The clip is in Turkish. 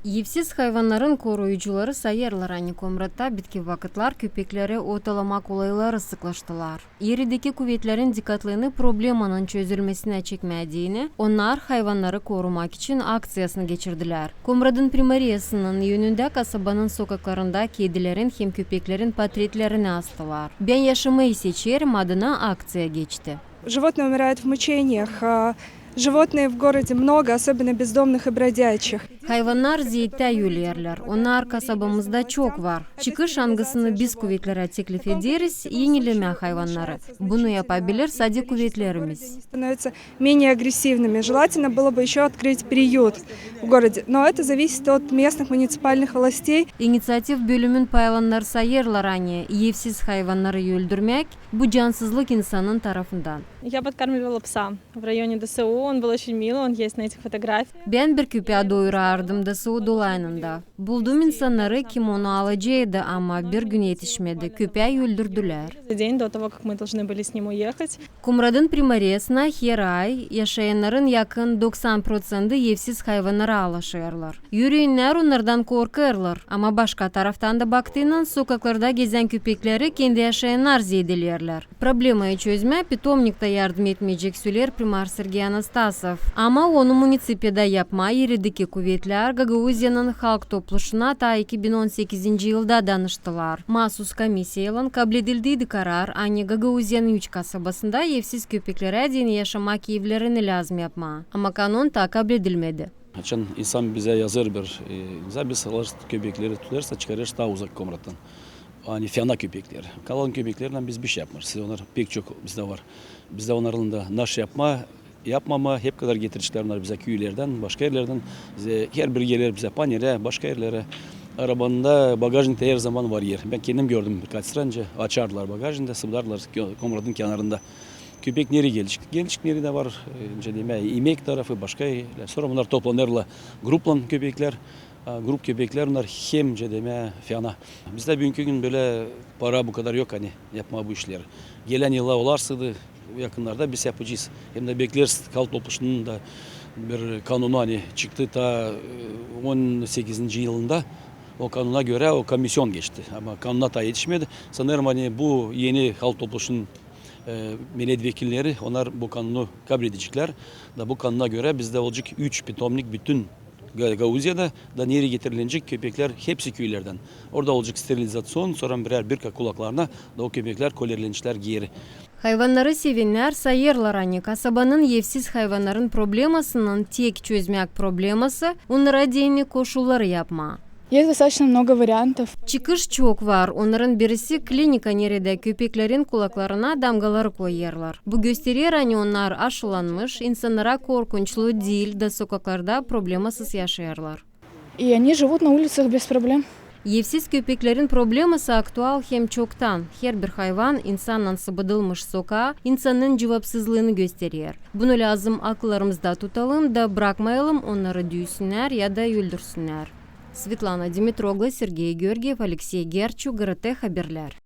Evsiz hayvanların koruyucuları sayarlar ani komratda bitki vakitlar köpekleri otalamak olayları sıklaştılar. Yerideki kuvvetlerin dikkatliliğini problemanın çözülmesine çekmediğini, onlar hayvanları korumak için aksiyasını geçirdiler. Komrad'ın primariyasının yönünde kasabanın sokaklarında kedilerin hem köpeklerin portretlerini astılar. Ben yaşamayı seçerim adına aksiya geçti. Животные умирают в мучениях. Животных в городе много, особенно бездомных и бродячих. Hayvanlar ziyette yürüyorlar. Onlar kasabamızda çok var. Çıkış angısını biz kuvvetlere teklif ederiz, yenileme hayvanları. Bunu yapabilir sadece kuvvetlerimiz. Становятся менее агрессивными. Желательно было бы еще открыть приют в городе. Но это зависит от местных муниципальных властей. İnisiyatif bölümün paylanları sayırlar hani evsiz hayvanları öldürmek bu cansızlık insanın tarafından. Я подкармливала пса в районе ДСУ, он был очень милый, он есть на этих фотографиях. Ben bir köpeğe doyurardım da Suud olayında. Buldum insanları kim onu alacaktı ama bir gün yetişmedi. Köpeği öldürdüler. За день до того, как мы должны были с ним уехать. Kumrad'ın primariyasına her ay yaşayanların yakın 90% evsiz hayvanlara alışıyorlar. Yürüyenler onlardan korkarlar ama başka taraftan da baktığında sokaklarda gezen köpekleri kendi yaşayanlar zedeliyorlar. Problemi çözme pitomnikte yardım etmeyecek söyler primar Sergey Anastasov. Ama onu munisipiyede yapma yerideki kuvvetler Gagauzyanın halk topluşuna ta 2018 yılda danıştılar. Mahsus komissiyalan kabul edildiği karar aynı Gagauzyanın 3 kasabasında evsiz köpeklere dini yaşamak evlerini lazım yapma. Ama kanun ta kabul edilmedi. Açan insan bize yazır bir imza, biz köpekleri tutarsa çıkarırız daha uzak Komrat'tan. Hani fiyana köpekler. Kalan köpeklerle biz bir şey yapmıyoruz. Onlar pek çok bizde var. Bizde onların da naş yapmama hep kadar getirişler onlar bize köylerden, başka yerlerden. Her biri gelir bize Panyer'e, başka yerlere. Arabanın bagajında her zaman var yer. Ben kendim gördüm birkaç sıra önce. Açarlar bagajında, sıvılarlar Komrat'ın kenarında. Köpek nereye gelecek? Gençlik nerede de var? İmek tarafı başka yerler. Sonra bunlar toplanırlar. Grupla köpekler. Grup köpekler onlar hem fiyana. Bizde bugünkü gün böyle para bu kadar yok hani yapma bu işleri. Gelen yıla olarsıydı yakınlarda biz yapacağız. Hem de bekleriz halk topluluğunun da bir kanunu hani çıktı ta 18. yılında. O kanuna göre o komisyon geçti ama kanuna da yetişmedi. Sanırım hani bu yeni halk topluluğunun milletvekilleri onlar bu kanunu kabul edecekler. Da bu kanuna göre bizde olacak 3 pitomlik bütün Gagauzya'da da nereye getirilecek köpekler hepsi köylerden. Orada olacak sterilizasyon sonra bir kulaklarına da o köpekler kolerilenişler geri. Hayvanları sevenler sayırlar hani kasabanın evsiz hayvanların problemasının tek çözmek probleması onlara dini koşulları yapma. Есть достаточно много вариантов. Çıkış çok var. Onların birisi klinika nerede köpeklerin kulaklarına damgaları koyuyorlar. Bu gösteriyor hani onlar aşılanmış, insanlara korkunçlu değil de sokaklarda problemasız yaşıyorlar. И они живут на улицах без проблем. Evsiz köpeklerin probleması aktual hem çoktan. Her bir hayvan insanla sıvadılmış sokağa insanın cevapsızlığını gösteriyor. Bunu lazım akıllarımızda tutalım da bırakmayalım onları dövsünler ya da öldürsünler. Svetlana Dimitrogla, Sergey Georgiev, Alexey Gerchu, GRT Haberler.